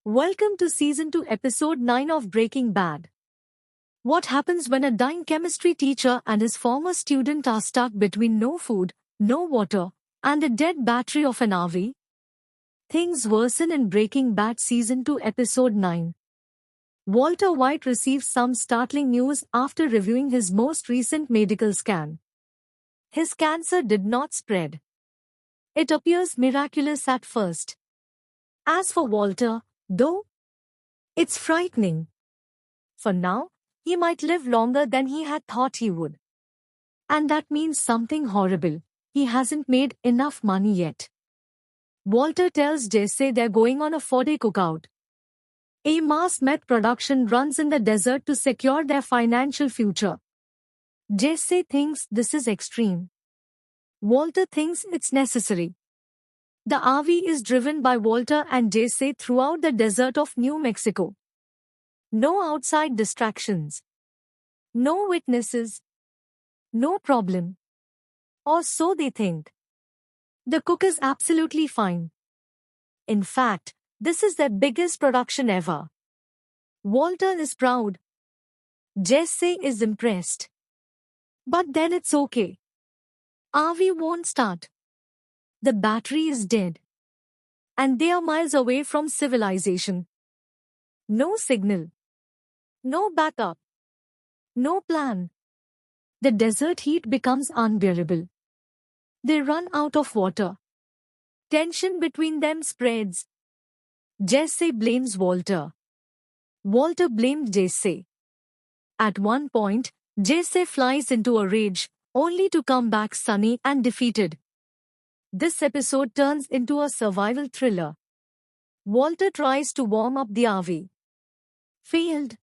Welcome to Season 2, Episode 9 of Breaking Bad. What happens when a dying chemistry teacher and his former student are stuck between no food, no water, and a dead battery of an RV? Things worsen in Breaking Bad Season 2, Episode 9. Walter White receives some startling news after reviewing his most recent medical scan. His cancer did not spread. It appears miraculous at first. As for Walter, though, it's frightening. For now, he might live longer than he had thought he would. And that means something horrible. He hasn't made enough money yet. Walter tells Jesse they're going on a 4-day cookout. A mass meth production runs in the desert to secure their financial future. Jesse thinks this is extreme. Walter thinks it's necessary. The RV is driven by Walter and Jesse throughout the desert of New Mexico. No outside distractions. No witnesses. No problem. Or so they think. The cook is absolutely fine. In fact, this is their biggest production ever. Walter is proud. Jesse is impressed. But then it's okay. RV won't start. The battery is dead. And they are miles away from civilization. No signal. No backup. No plan. The desert heat becomes unbearable. They run out of water. Tension between them spreads. Jesse blames Walter. Walter blames Jesse. At one point, Jesse flies into a rage, only to come back sunny and defeated. This episode turns into a survival thriller. Walter tries to warm up the RV. Failed.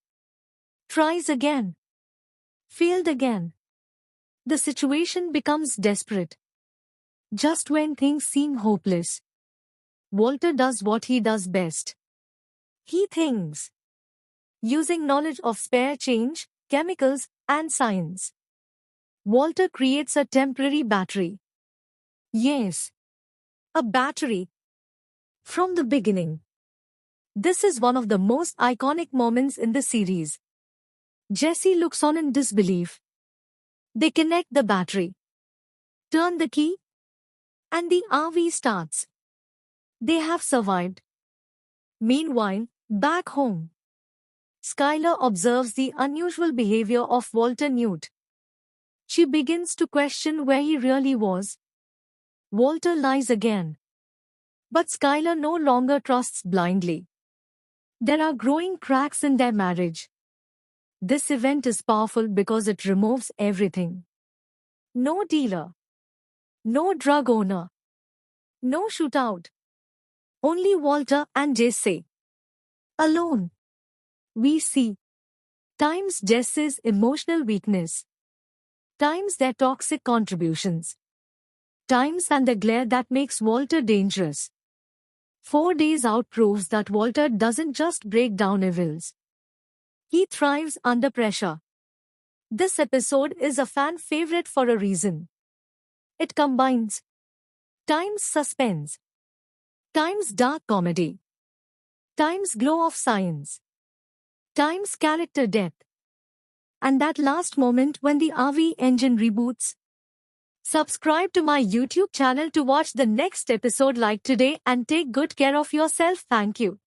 Tries again. Failed again. The situation becomes desperate. Just when things seem hopeless, Walter does what he does best. He thinks. Using knowledge of spare change, chemicals, and science, Walter creates a temporary battery. Yes, a battery. From the beginning. This is one of the most iconic moments in the series. Jesse looks on in disbelief. They connect the battery. Turn the key. And the RV starts. They have survived. Meanwhile, back home, Skylar observes the unusual behavior of Walter Newt. She begins to question where he really was. Walter lies again. But Skylar no longer trusts blindly. There are growing cracks in their marriage. This event is powerful because it removes everything. No dealer. No drug owner. No shootout. Only Walter and Jesse. Alone. We see times Jesse's emotional weakness. Times their toxic contributions. Times and the glare that makes Walter dangerous. 4 days out proves that Walter doesn't just break down evils. He thrives under pressure. This episode is a fan favorite for a reason. It combines times suspense, times dark comedy, times glow of science, times character depth, and that last moment when the RV engine reboots. Subscribe to my YouTube channel to watch the next episode like today and take good care of yourself. Thank you.